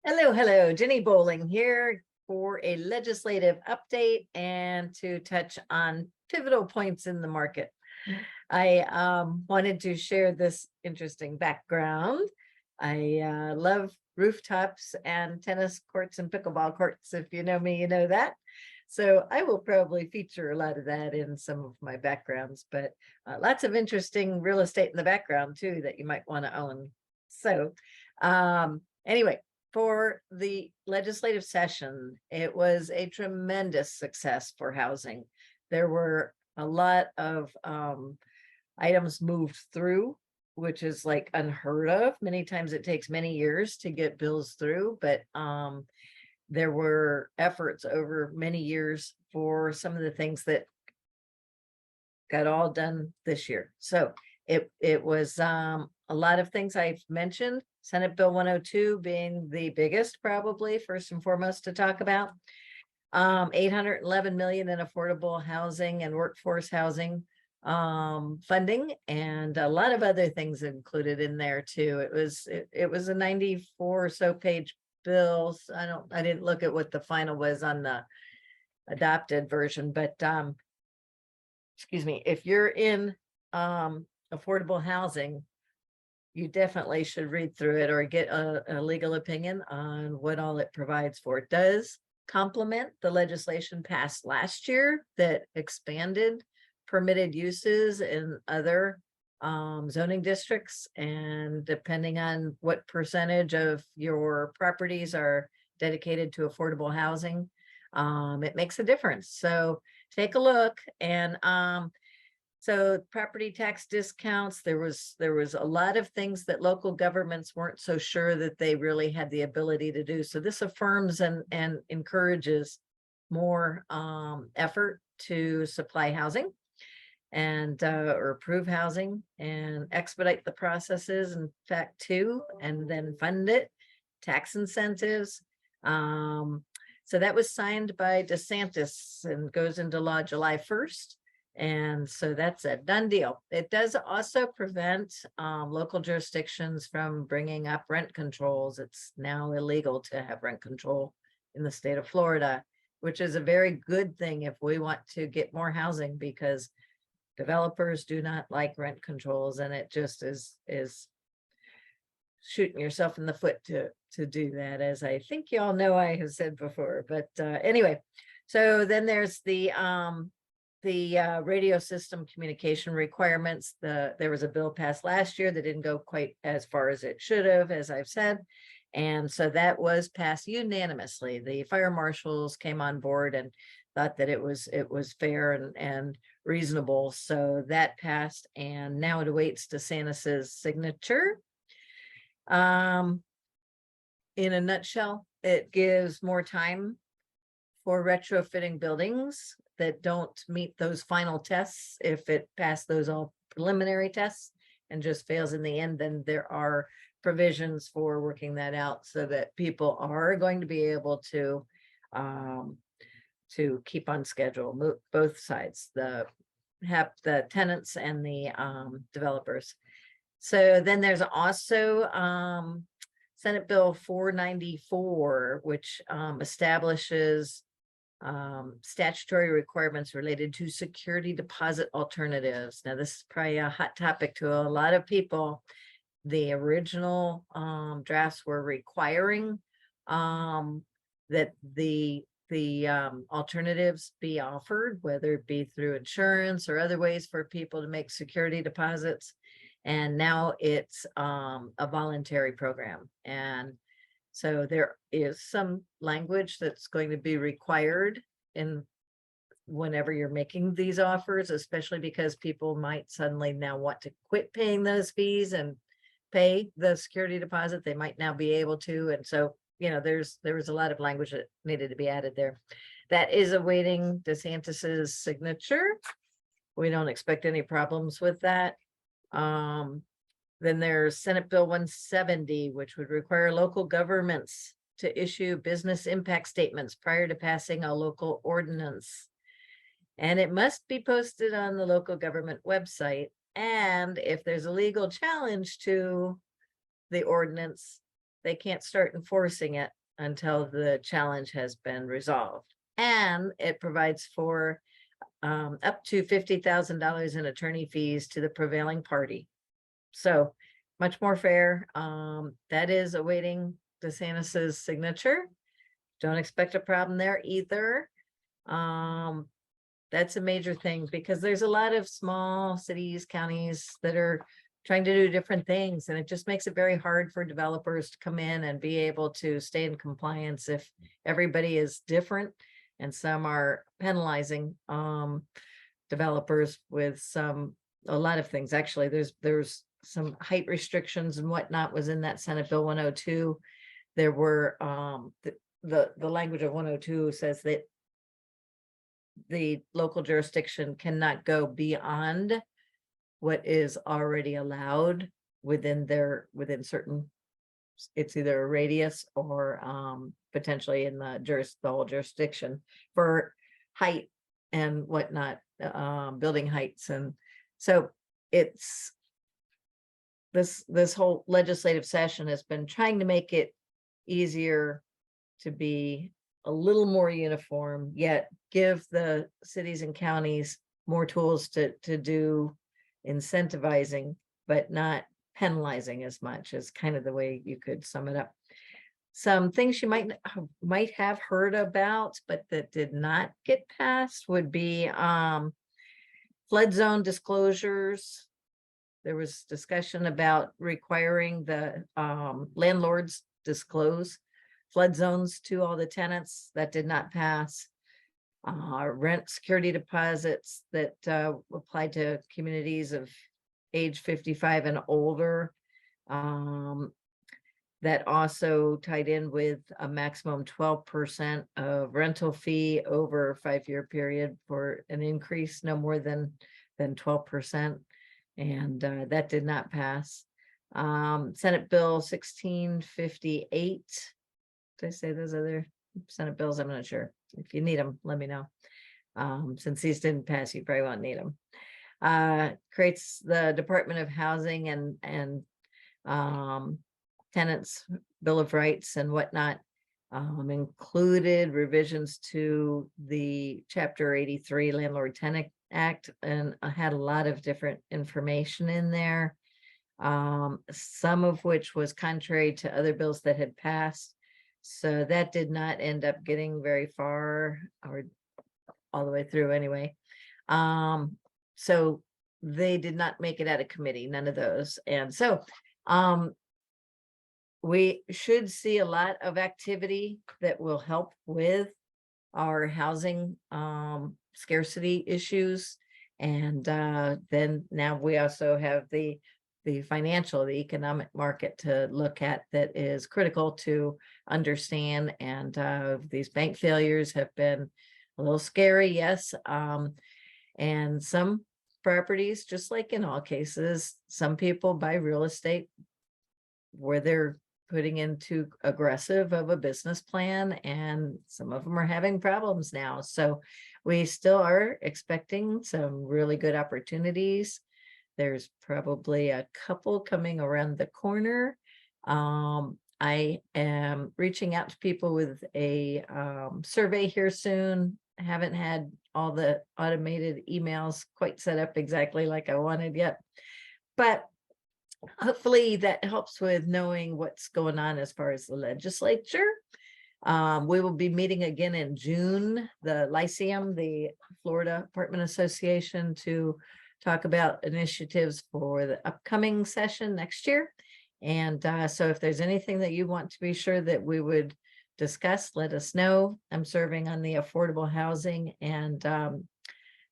Hello, Jenny Bowling here for a legislative update and to touch on pivotal points in the market. I wanted to share this interesting background. I love rooftops and tennis courts and pickleball courts. If you know me, you know that. So I will probably feature a lot of that in some of my backgrounds, but lots of interesting real estate in the background too that you might want to own. So anyway, for the legislative session, it was a tremendous success for housing. There were a lot of items moved through, which is like unheard of. Many times it takes many years to get bills through, but there were efforts over many years for some of the things that got all done this year. So it was a lot of things I've mentioned. Senate Bill 102 being the biggest, probably first and foremost to talk about. 811 million in affordable housing and workforce housing funding, and a lot of other things included in there too. It was a 94 or so page bill. I didn't look at what the final was on the adopted version, but excuse me, if you're in affordable housing, you definitely should read through it or get a legal opinion on what all it provides for. It does complement the legislation passed last year that expanded permitted uses in other zoning districts, and depending on what percentage of your properties are dedicated to affordable housing, it makes a difference. So take a look. And so property tax discounts, there was a lot of things that local governments weren't so sure that they really had the ability to do. So this affirms and encourages more effort to supply housing and or approve housing and expedite the processes, in fact, too, and then fund it, tax incentives. So that was signed by DeSantis and goes into law July 1st. And so that's a done deal. It does also prevent local jurisdictions from bringing up rent controls. It's now illegal to have rent control in the state of Florida, which is a very good thing if we want to get more housing, because developers do not like rent controls, and it just is shooting yourself in the foot to do that, as I think you all know I have said before. But anyway, so then there's the radio system communication requirements. There was a bill passed last year that didn't go quite as far as it should have, as I've said. And so that was passed unanimously. The fire marshals came on board and thought that it was fair and reasonable. So that passed, and now it awaits DeSantis's signature. In a nutshell, it gives more time for retrofitting buildings that don't meet those final tests. If it passed those all preliminary tests and just fails in the end, then there are provisions for working that out so that people are going to be able to keep on schedule, both sides, the tenants and the developers. So then there's also Senate Bill 494, which establishes statutory requirements related to security deposit alternatives. Now, this is probably a hot topic to a lot of people. The original drafts were requiring that the alternatives be offered, whether it be through insurance or other ways for people to make security deposits. And now it's a voluntary program. And so there is some language that's going to be required in whenever you're making these offers, especially because people might suddenly now want to quit paying those fees and pay the security deposit. They might now be able to. And so, you know, there was a lot of language that needed to be added there. That is awaiting DeSantis's signature. We don't expect any problems with that. Then there's Senate Bill 170, which would require local governments to issue business impact statements prior to passing a local ordinance. And it must be posted on the local government website. And if there's a legal challenge to the ordinance, they can't start enforcing it until the challenge has been resolved. And it provides for up to $50,000 in attorney fees to the prevailing party. So much more fair. That is awaiting DeSantis's signature. Don't expect a problem there either. That's a major thing because there's a lot of small cities, counties that are trying to do different things, and it just makes it very hard for developers to come in and be able to stay in compliance if everybody is different, and some are penalizing developers with a lot of things. Actually, there's some height restrictions and whatnot was in that Senate Bill 102. There were the language of 102 says that the local jurisdiction cannot go beyond what is already allowed within certain, it's either a radius or potentially in the whole jurisdiction for height and whatnot, building heights. And so it's this whole legislative session has been trying to make it easier to be a little more uniform, yet give the cities and counties more tools to do incentivizing, but not penalizing as much, is kind of the way you could sum it up. Some things you might have heard about, but that did not get passed would be flood zone disclosures. There was discussion about requiring the landlords disclose flood zones to all the tenants. That did not pass. Rent security deposits that apply to communities of age 55 and older. That also tied in with a maximum 12% of rental fee over a 5-year period for an increase no more than 12%. And that did not pass. Senate Bill 1658. Did I say those other Senate bills? I'm not sure. If you need them, let me know. Since these didn't pass, you probably won't need them. Creates the Department of Housing and Tenants Bill of Rights and whatnot. Included revisions to the Chapter 83 Landlord Tenant Act, and I had a lot of different information in there, some of which was contrary to other bills that had passed. So that did not end up getting very far, or all the way through anyway. So they did not make it out of committee, none of those. And so we should see a lot of activity that will help with our housing scarcity issues. And then now we also have the financial, the economic market to look at that is critical to understand. And these bank failures have been a little scary, yes. And some properties, just like in all cases, some people buy real estate where they're putting in too aggressive of a business plan, and some of them are having problems now. So we still are expecting some really good opportunities. There's probably a couple coming around the corner. I am reaching out to people with a survey here soon. I haven't had all the automated emails quite set up exactly like I wanted yet, but hopefully that helps with knowing what's going on as far as the legislature. We will be meeting again in June, the Lyceum, the Florida Apartment Association, to talk about initiatives for the upcoming session next year. And so if there's anything that you want to be sure that we would discuss, let us know. I'm serving on the affordable housing and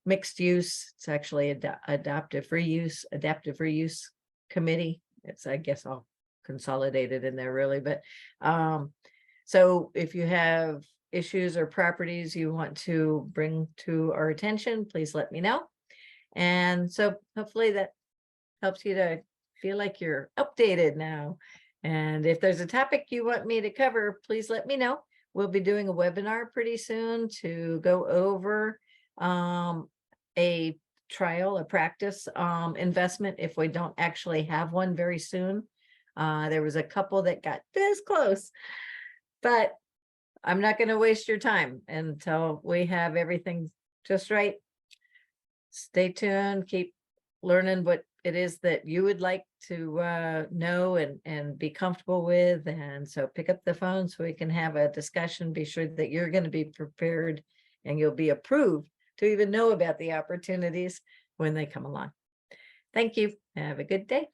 mixed use. It's actually adaptive reuse committee. It's, I guess, all consolidated in there really, but so if you have issues or properties you want to bring to our attention, please let me know. And so hopefully that helps you to feel like you're updated now. And if there's a topic you want me to cover, please let me know. We'll be doing a webinar pretty soon to go over a practice investment if we don't actually have one very soon. There was a couple that got this close, but I'm not going to waste your time until we have everything just right. Stay tuned, keep learning what it is that you would like to know and be comfortable with. And so pick up the phone so we can have a discussion. Be sure that you're going to be prepared and you'll be approved to even know about the opportunities when they come along. Thank you. Have a good day.